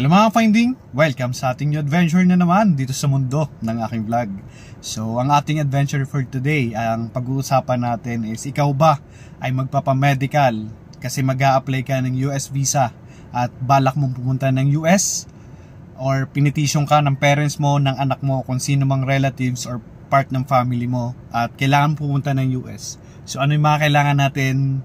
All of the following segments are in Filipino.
Hello mga finding! Welcome sa ating new adventure na naman dito sa mundo ng aking vlog. So ang ating adventure for today, ang pag-uusapan natin is ikaw ba ay magpapamedical kasi mag-a-apply ka ng US visa at balak mong pumunta ng US, or pinitisyon ka ng parents mo, ng anak mo, kung sino mang relatives or part ng family mo at kailangan pumunta ng US. So ano yung mga kailangan natin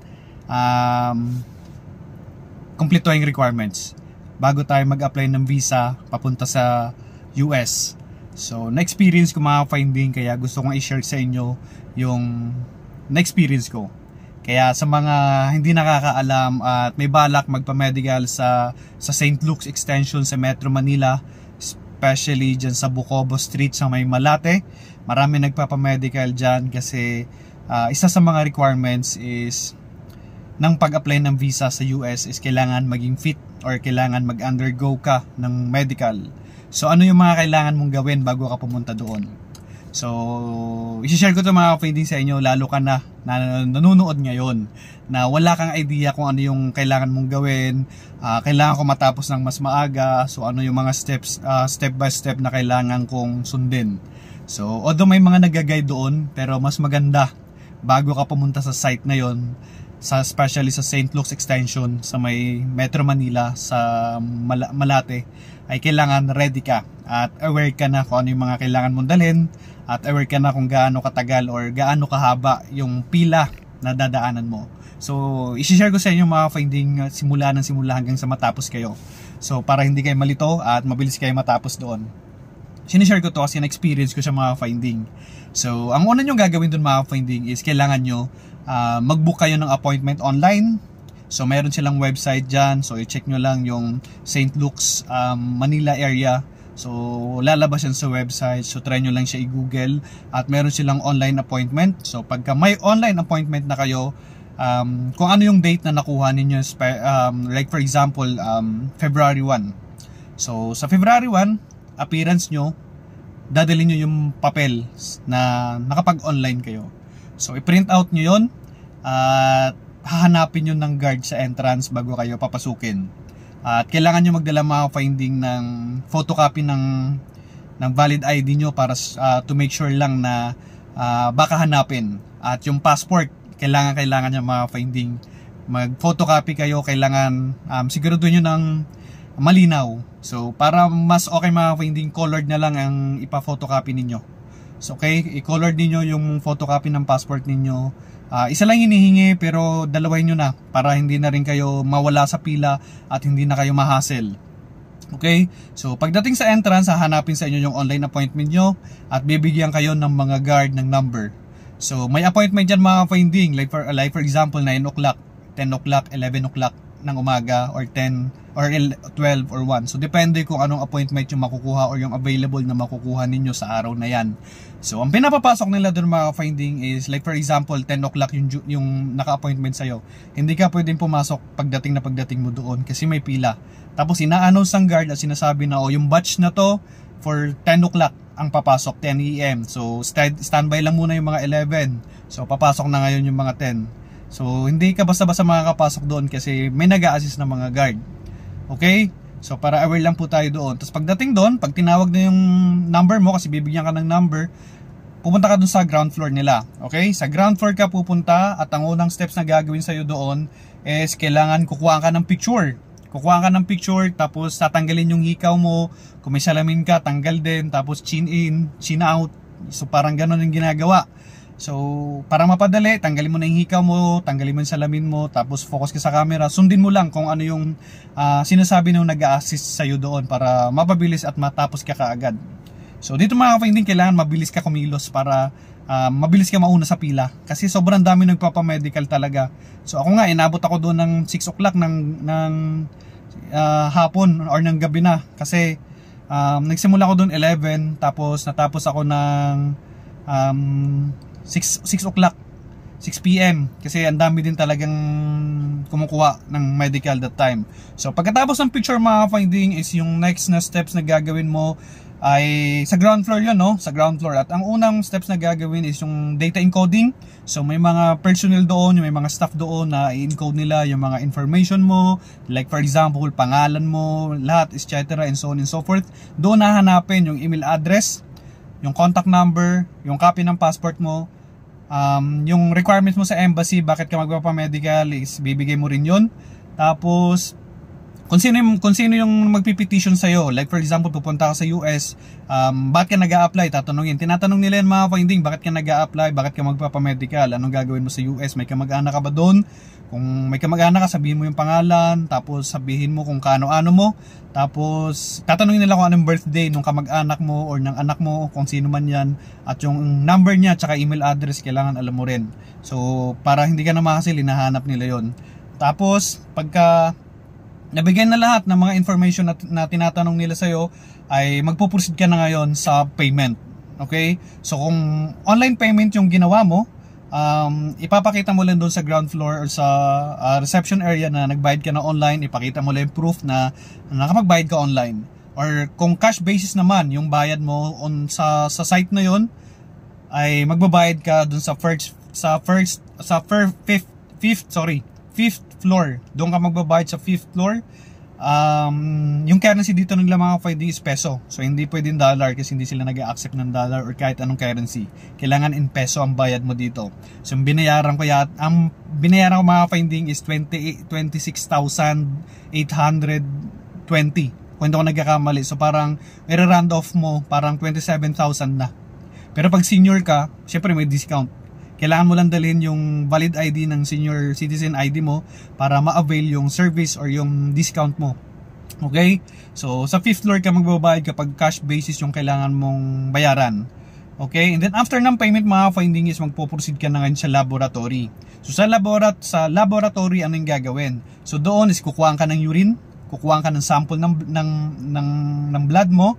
kumpletuhin requirements bago tayo mag-apply ng visa papunta sa US. So, na-experience ko mga finding, kaya gusto kong i-share sa inyo yung na-experience ko. Kaya sa mga hindi nakakaalam at may balak magpa-medical sa St. Luke's Extension sa Metro Manila, especially dyan sa Bukobo Street sa may Malate, marami nagpapa-medical dyan kasi isa sa mga requirements is ng pag-apply ng visa sa US is kailangan maging fit or kailangan mag-undergo ka ng medical. So ano yung mga kailangan mong gawin bago ka pumunta doon? So i-share ko ito mga findings sa inyo, lalo ka na nanonood ngayon na wala kang idea kung ano yung kailangan mong gawin. Kailangan ko matapos ng mas maaga, so ano yung mga steps, step by step na kailangan kong sundin. So although may mga nag-guide doon, pero mas maganda bago ka pumunta sa site na yon, especially sa St. Luke's Extension sa may Metro Manila sa Malate, ay kailangan ready ka at aware ka na kung ano yung mga kailangan mong dalhin at aware ka na kung gaano katagal or gaano kahaba yung pila na dadaanan mo. So i-share ko sa inyo mga finding simula hanggang sa matapos kayo. So para hindi kayo malito at mabilis kayo matapos doon. Sinishare ko to kasi na-experience ko sa mga finding. So ang una nyo gagawin doon mga finding is kailangan nyo mag-book kayo ng appointment online. So meron silang website dyan, so i-check nyo lang yung St. Luke's Manila area. So lalabas yan sa website, so try nyo lang siya i-google at meron silang online appointment. So pagka may online appointment na kayo, kung ano yung date na nakuha ninyo, like for example February 1. So sa February 1 appearance nyo, dadalhin nyo yung papel na nakapag-online kayo. So i-print out nyo yun at hahanapin nyo ng guard sa entrance bago kayo papasukin. At kailangan nyo magdala mga finding ng photocopy ng valid ID nyo para to make sure lang na baka hanapin. At yung passport, kailangan nyo mga finding. Mag-photocopy kayo, kailangan siguraduhin nyo ng malinaw. So para mas okay mga finding, colored na lang ang ipa-photocopy ninyo. So okay, i-colored niyo yung photocopy ng passport ninyo. Isa lang hinihingi pero dalawahin nyo na para hindi na rin kayo mawala sa pila at hindi na kayo ma-hassle. Okay? So pagdating sa entrance, hahanapin sa inyo yung online appointment nyo at bibigyan kayo ng mga guard ng number. So may appointment dyan mga finding, like for example 9 o'clock, 10 o'clock, 11 o'clock ng umaga, or 10 or 12 or 1. So depende kung anong appointment yung makukuha or yung available na makukuha ninyo sa araw na yan. So ang pinapapasok nila doon mga finding is like for example 10 o'clock yung naka-appointment sa'yo. Hindi ka pwedeng pumasok pagdating mo doon kasi may pila. Tapos ina-announce ng guard at sinasabi na yung batch na to for 10 o'clock ang papasok, 10 AM. So standby lang muna yung mga 11. So papasok na ngayon yung mga 10. So hindi ka basta-basta makakapasok doon kasi may nag-a-assist na mga guard. Okay? So para aware lang po tayo doon. Tapos pagdating doon, pag tinawag na yung number mo kasi bibigyan ka ng number, pupunta ka doon sa ground floor nila. Okay? Sa ground floor ka pupunta at ang unang steps na gagawin sa'yo doon is kailangan kukuha ka ng picture. Kukuha ka ng picture, tapos tatanggalin yung hikaw mo. Kung may salamin ka, tanggal din. Tapos chin in, chin out. So parang ganun yung ginagawa. So para mapadali, tanggalin mo na yung hikaw mo, tanggalin mo yung salamin mo, tapos focus ka sa camera. Sundin mo lang kung ano yung sinasabi nung nag-a-assist sa'yo doon para mapabilis at matapos ka kaagad. So dito mga finding, kailangan mabilis ka kumilos para mabilis ka mauna sa pila kasi sobrang dami nagpapamedical talaga. So ako nga, inabot ako doon ng 6 o'clock ng hapon or ng gabi na kasi nagsimula ako doon 11, tapos natapos ako ng 6 o'clock. 6 PM kasi ang dami din talagang kumukuha ng medical that time. So pagkatapos ng picture mga finding is yung next na steps na gagawin mo ay sa ground floor yun, no? Sa ground floor. At ang unang steps na gagawin is yung data encoding. So may mga personnel doon, may mga staff doon na i-encode nila yung mga information mo, like for example pangalan mo, lahat, etc. and so on and so forth. Doon hahanapin yung email address, yung contact number, yung copy ng passport mo, yung requirements mo sa embassy, bakit ka magpapamedical is bibigay mo rin yun. Tapos kung sino yung magpipetition sa'yo, like for example pupunta ka sa US, bakit ka nag-a-apply, tinatanong nila yung mga finding, bakit ka nag-a-apply, bakit ka magpapamedical, anong gagawin mo sa US, may kamag-anak ka ba doon? Kung may kamag-anak ka, sabihin mo yung pangalan, tapos sabihin mo kung kaano-ano mo, tapos tatanungin nila kung anong birthday nung kamag-anak mo or ng anak mo, kung sino man yan, at yung number niya tsaka email address kailangan alam mo rin. So para hindi ka na makasil, hinahanap nila yon. Tapos pagka nabigyan na lahat ng mga information na tinatanong nila sa'yo, ay magpuproceed ka na ngayon sa payment. Okay? So kung online payment yung ginawa mo, ipapakita mo lang doon sa ground floor or sa reception area na nagbayad ka na online, ipakita mo lang yung proof na nakapagbayad ka online. Or kung cash basis naman yung bayad mo sa site na yon, ay magbabayad ka doon sa fifth floor. Doon ka magbabayad sa 5th floor. Yung currency dito ng mga finding is peso. So hindi pwedeng dollar kasi hindi sila nag-accept ng dollar or kahit anong currency. Kailangan in peso ang bayad mo dito. So ang binayaran ko mga finding is 26,820. Kung hindi ako nagkakamali. So parang i-round off mo, parang 27,000 na. Pero pag senior ka, syempre may discount. Kailangan mo lang dalhin yung valid ID ng senior citizen ID mo para ma-avail yung service or yung discount mo. Okay? So, sa 5th floor ka magbabayad kapag cash basis yung kailangan mong bayaran. Okay? And then after ng payment, mga finding is magpo-proceed ka na ngayon sa laboratory. So, sa laboratory, ano yung gagawin? So, doon is kukuhaan ka ng urine, kukuhaan ka ng sample ng blood mo.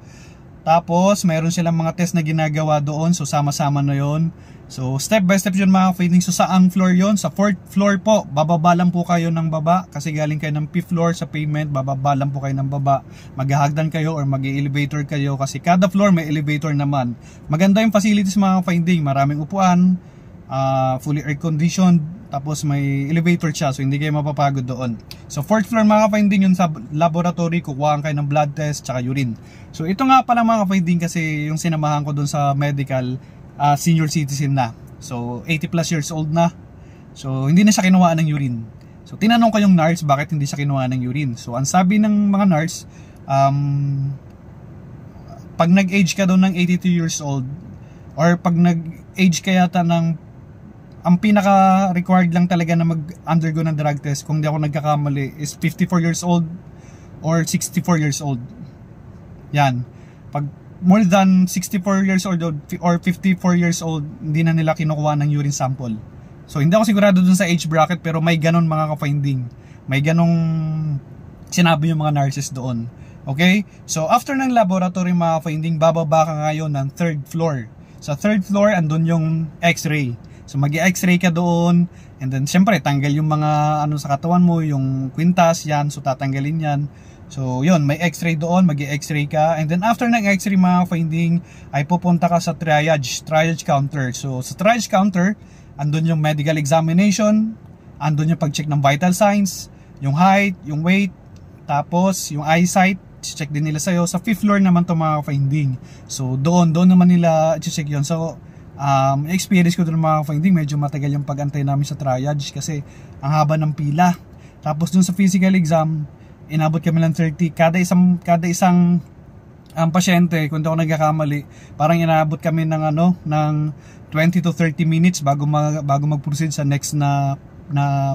Tapos, mayroon silang mga test na ginagawa doon. So, sama-sama na yon. So, step by step yun mga finding. So, saang floor yon? Sa 4th floor po. Bababa lang po kayo ng baba. Kasi galing kayo ng 5th floor sa payment. Bababa lang po kayo ng baba. Maghahagdan kayo or mag-elevator kayo. Kasi kada floor may elevator naman. Maganda yung facilities mga finding. Maraming upuan. Fully air conditioned. Tapos may elevator siya. So, hindi kayo mapapagod doon. So, 4th floor mga finding yun sa laboratory. Kukuhaan kayo ng blood test tsaka urine. So, ito nga pala mga finding kasi yung sinamahan ko doon sa medical, senior citizen na. So 80 plus years old na. So hindi na siya kinuha ng urine. So tinanong ko yung nurse bakit hindi siya kinuha ng urine. So ang sabi ng mga nurse, pag nag-age ka doon ng 82 years old or pag nag-age ka yata ng, ang pinaka required lang talaga na mag-undergo ng drug test, kung di ako nagkakamali, is 54 years old or 64 years old. Yan. Pag more than 64 years old or 54 years old, hindi na nila kinukuha ng urine sample. So hindi ako sigurado dun sa age bracket, pero may ganon mga ka-finding. May ganong sinabi yung mga nurses doon. Okay? So after ng laboratory mga ka-finding, bababa ka ngayon ng 3rd floor. Sa 3rd floor, andun yung x-ray. So mag-i-x-ray ka doon, and then syempre tanggal yung mga ano sa katawan mo, yung kwintas yan, so tatanggalin yan. So yun, may x-ray doon, mag-i-x-ray ka, and then after ng x-ray mga finding ay pupunta ka sa triage counter. So sa triage counter, andun yung medical examination, andun yung pag-check ng vital signs, yung height, yung weight, tapos yung eyesight, check din nila sa'yo. Sa 5th floor naman to mga finding. So doon naman nila check yun. So experience ko doon mga finding, medyo matagal yung pag-antay namin sa triage kasi ang haba ng pila. Tapos dun sa physical exam, inabot kami ng 30 kada isang pasyente, kung di ako nagkakamali, parang inabot kami ng ng 20 to 30 minutes bago mag-proceed sa next na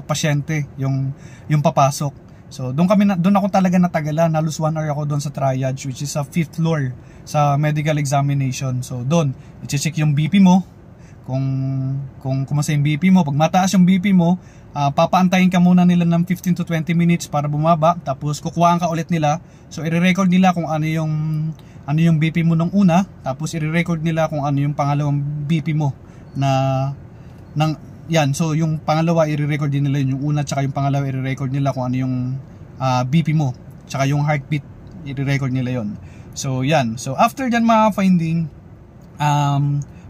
pasyente yung papasok. So doon ako talaga natagalan, halos 1 hour ako doon sa triage, which is sa 5th floor sa medical examination. So doon i-check yung BP mo, kung kumasa yung BP mo. Pag mataas yung BP mo, papaantayin ka muna nila ng 15 to 20 minutes para bumaba, tapos kukuhaan ka ulit nila. So i-record nila kung ano yung BP mo nung una, tapos i-record nila kung ano yung pangalawang BP mo yan, so yung pangalawa i-record din nila yun, yung una tsaka yung pangalawa i-record nila kung ano yung BP mo tsaka yung heartbeat, i-record nila yon. So yan, so after dyan mga finding,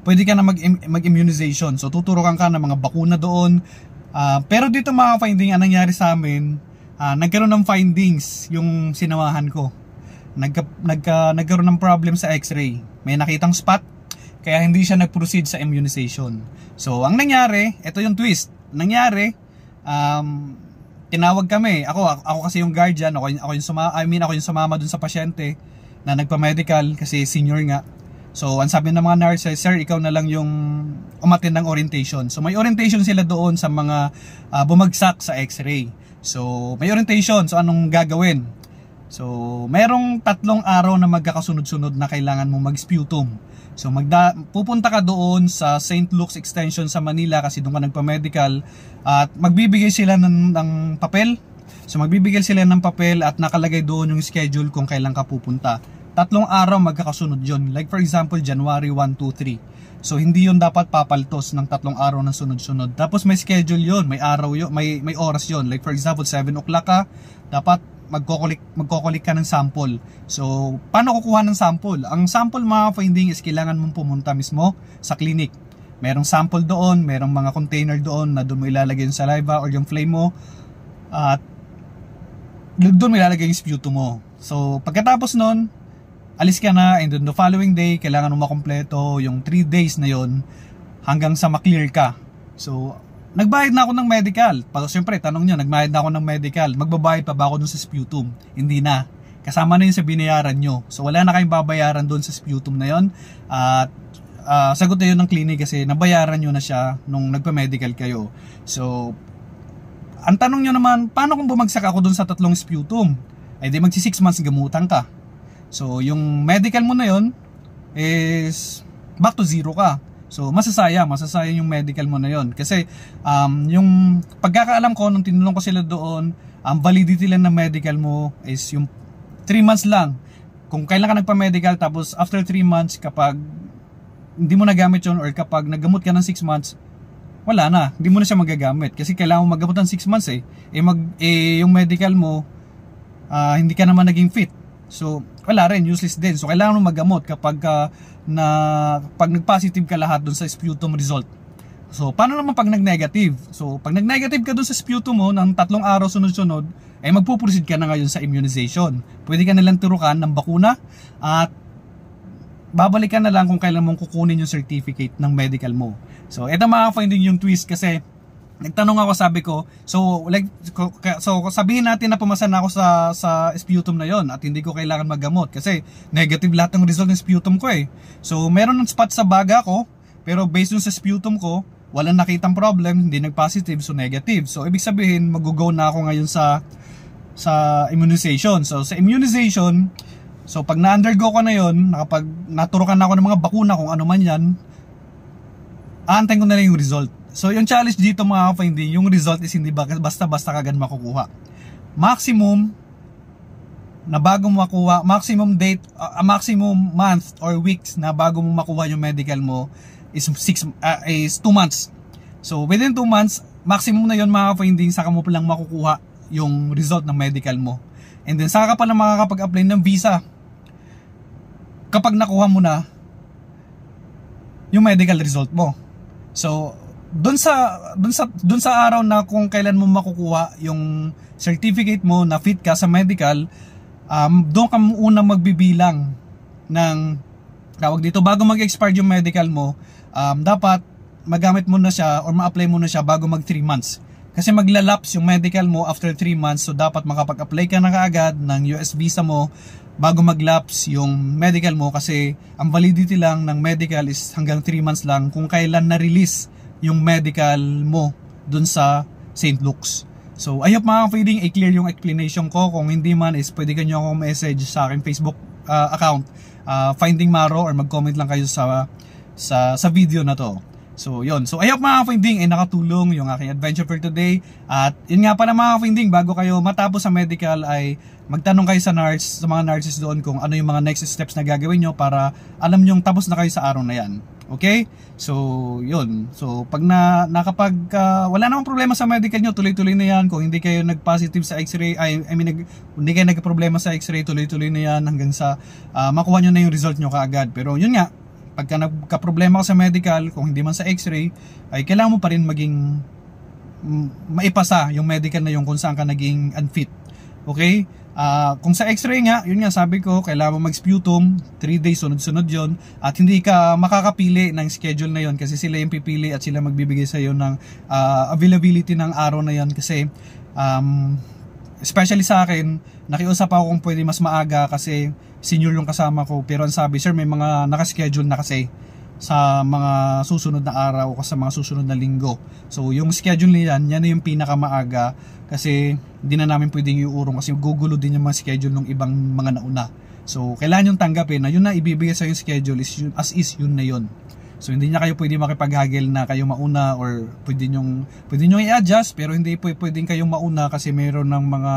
pwede ka na mag-immunization. So tuturukan ka ng mga bakuna doon. Pero dito mga finding, anong nangyari sa amin, nagkaroon ng findings yung sinamahan ko. Nagkaroon ng problem sa x-ray. May nakitang spot, kaya hindi siya nag-proceed sa immunization. So ang nangyari, ito yung twist. Nangyari, tinawag kami. Ako kasi yung guardian, ako yung sumama dun sa pasyente na nagpa-medical kasi senior nga. So ang sabi ng mga nurses, sir, ikaw na lang yung umattend ng orientation. So may orientation sila doon sa mga bumagsak sa x-ray. So may orientation, so anong gagawin? So merong 3 araw na magkakasunod-sunod na kailangan mo mag-sputum. So pupunta ka doon sa St. Luke's Extension sa Manila kasi doon ka nagpa-medical, at magbibigay sila ng papel. So magbibigay sila ng papel at nakalagay doon yung schedule kung kailan ka pupunta. 3 araw magkakasunod yon. Like for example, January 1, 2, 3. So hindi yon dapat papaltos ng 3 araw na sunod-sunod. Tapos may schedule yon, may araw yon, may oras yon. Like for example, 7 o'clock ka, dapat magko-collect ka ng sample. So paano kukuha ng sample? Ang sample mga finding is kailangan mong pumunta mismo sa clinic. Merong sample doon, merong mga container doon na doon mo ilalagay yung saliva or yung flame mo, at doon mo ilalagay yung sputum mo. So pagkatapos nun, alis ka na, and then the following day kailangan mo makompleto yung 3 days na yon hanggang sa maklear ka. So nagbayad na ako ng medical. Siyempre tanong nyo, nagbayad na ako ng medical, magbabayad pa ba ako dun sa sputum? Hindi na, kasama na yun sa binayaran nyo. So wala na kayong babayaran dun sa sputum na yon. At sagot na yun ng clinic kasi nabayaran nyo na siya nung nagpa-medical kayo. So ang tanong nyo naman, paano kung bumagsak ako dun sa 3 sputum? Ay di magsi 6 months gamutan ka. So yung medical mo na yon is back to zero ka. So masasayang yung medical mo na yon. Kasi yung pagkakaalam ko nung tinulong ko sila doon, ang validity lang ng medical mo is yung 3 months lang. Kung kailan ka nagpa-medical, tapos after 3 months, kapag hindi mo nagamit yon or kapag naggamot ka ng 6 months, wala na, hindi mo na siya magagamit kasi kailangan mo maggamot ng 6 months yung medical mo, hindi ka naman naging fit, so wala rin, useless din. So kailangan mo maggamot kapag pag nag-positive ka lahat dun sa sputum result. So paano naman pag nag-negative? So pag nag-negative ka dun sa sputum mo ng 3 araw sunod-sunod, ay magpuproceed ka na ngayon sa immunization. Pwede ka nalang turukan ng bakuna at babalikan na lang kung kailan mong kukunin yung certificate ng medical mo. So ito mga finding yung twist kasi nagtanong ako, sabi ko, so sabihin natin na pumasa na ako sa sputum na yon at hindi ko kailangan maggamot kasi negative lahat ng result ng sputum ko So meron ng spot sa baga ko, pero based sa sputum ko, walang nakitang problem, hindi nag-positive, so negative. So ibig sabihin, mag-go na ako ngayon sa immunization. So sa immunization, so pag na-undergo ko na yon, nakapag naturukan na ako ng mga bakuna kung ano man yan, aantayin ko na lang yung result. So yung challenge dito mga finding, yung result is hindi basta-basta kagad makukuha. Maximum na bago mo makuha, maximum date, maximum month or weeks na bago mo makuha yung medical mo is 2 months. So within 2 months, maximum na yon mga finding, saka mo pa lang makukuha yung result ng medical mo. And then saka pa lang makakapag-apply ng visa kapag nakuha mo na yung medical result mo. So doon sa araw na kung kailan mo makukuha yung certificate mo na fit ka sa medical, doon ka unang magbibilang ng tawag dito, bago mag-expire yung medical mo, dapat magamit mo na siya or ma-apply mo na siya bago mag 3 months. Kasi maglalapse yung medical mo after 3 months, so dapat makapag-apply ka na kaagad ng US visa mo bago mag-lapse yung medical mo, kasi ang validity lang ng medical is hanggang 3 months lang kung kailan na-release yung medical mo dun sa St. Luke's. So I hope mga feeding clear yung explanation ko. Kung hindi man is pwede ka nyo akong message sa aking Facebook account, Finding Maro, or mag-comment lang kayo sa video na to. So yun, so I hope mga finding ay nakatulong yung aking adventure for today. At yun nga pala mga finding, bago kayo matapos sa medical ay magtanong kayo sa mga nurses doon kung ano yung mga next steps na gagawin nyo para alam nyo tapos na kayo sa araw na yan. Okay? So, yun. So, pag wala namang problema sa medical nyo, tuloy-tuloy na yan. Kung hindi kayo nag-positive sa x-ray, hindi kayo nag-problema sa x-ray, tuloy-tuloy na yan hanggang sa makuha nyo na yung result nyo kaagad. Pero yun nga, pagka nagka-problema ka sa medical, kung hindi man sa x-ray, ay kailangan mo pa rin maging maipasa yung medical na yung kung saan ka naging unfit. Okay? Kung sa x-ray nga, yun nga sabi ko, kailangan mo mag-sputum 3 days sunod-sunod yon, at hindi ka makakapili ng schedule na yon kasi sila yung pipili at sila magbibigay sa iyo ng availability ng araw na yon. Kasi especially sa akin, nakiusap ako kung pwede mas maaga kasi senior yung kasama ko, pero ang sabi, sir, may mga nakaschedule na kasi sa mga susunod na araw o sa mga susunod na linggo. So yung schedule niyan, yan na yung pinakamaaga kasi hindi na namin pwedeng iurong kasi gugulo din yung mga schedule ng ibang mga nauna. So kailangan yung tanggapin na yun na ibibigay sa yung schedule is yun, as is yun na yun. So hindi na kayo pwede makipaghagil na kayo mauna or pwede nyo i-adjust, pero hindi pwedeng kayong mauna kasi mayroon ng mga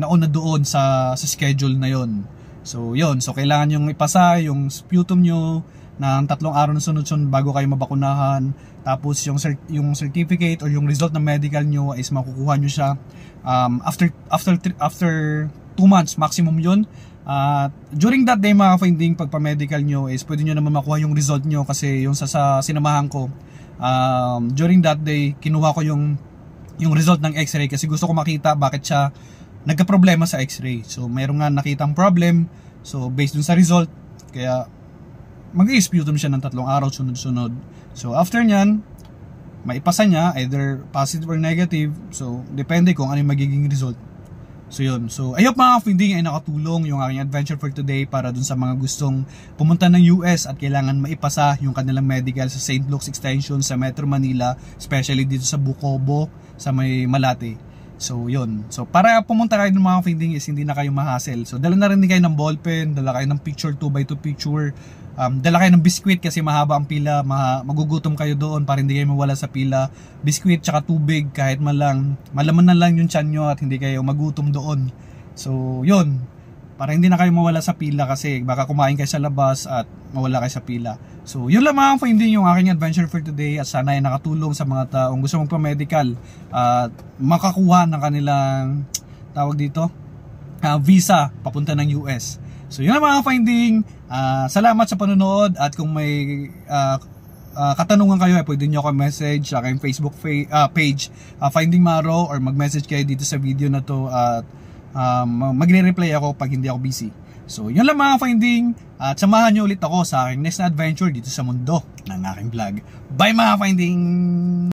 nauna doon sa schedule na yun. So yun, so kailangan yung ipasa yung sputum nyo ng 3 araw na sunod-sunod bago kayo mabakunahan. Tapos yung certificate or yung result ng medical nyo is makukuha nyo siya after 2 months maximum yun. During that day mga finding, pagpa-medical nyo is pwede nyo naman makuha yung result nyo kasi yung sa sinamahan ko, during that day kinuha ko yung result ng x-ray kasi gusto ko makita bakit siya nagka-problema sa x-ray. So mayroon nga nakitang problem, so based dun sa result, kaya mag-i-sputum siya ng 3 araw sunod-sunod. So after nyan, maipasa niya either positive or negative. So depende kung ano yung magiging result. So yun. So I hope mga finding ay nakatulong yung aking adventure for today para dun sa mga gustong pumunta ng US at kailangan maipasa yung kanilang medical sa St. Luke's Extension sa Metro Manila, especially dito sa Bucobo, sa may Malate. So yun. So para pumunta kayo ng mga finding is hindi na kayo ma-hassle. So dala na rin kayo ng ballpen, dala kayo ng picture 2x2 picture, dala kayo ng biskwit kasi mahaba ang pila, magugutom kayo doon para hindi kayo mawala sa pila. Biskwit tsaka tubig kahit malaman na lang yung tiyan nyo at hindi kayo magutom doon. So yun, para hindi na kayo mawala sa pila kasi baka kumain kayo sa labas at mawala kayo sa pila. So yun lang mga finding yung aking adventure for today at sana ay nakatulong sa mga taong gusto magpa-medical at makakuha ng kanilang tawag dito visa papunta ng US. So yun lang mga finding. Salamat sa panonood at kung may katanungan kayo ay pwede nyo ako message sa aking Facebook page Finding Maro or mag-message kayo dito sa video na to at magre-reply ako pag hindi ako busy. So yun lang mga finding at samahan nyo ulit ako sa aking next na adventure dito sa mundo ng aking vlog. Bye mga finding!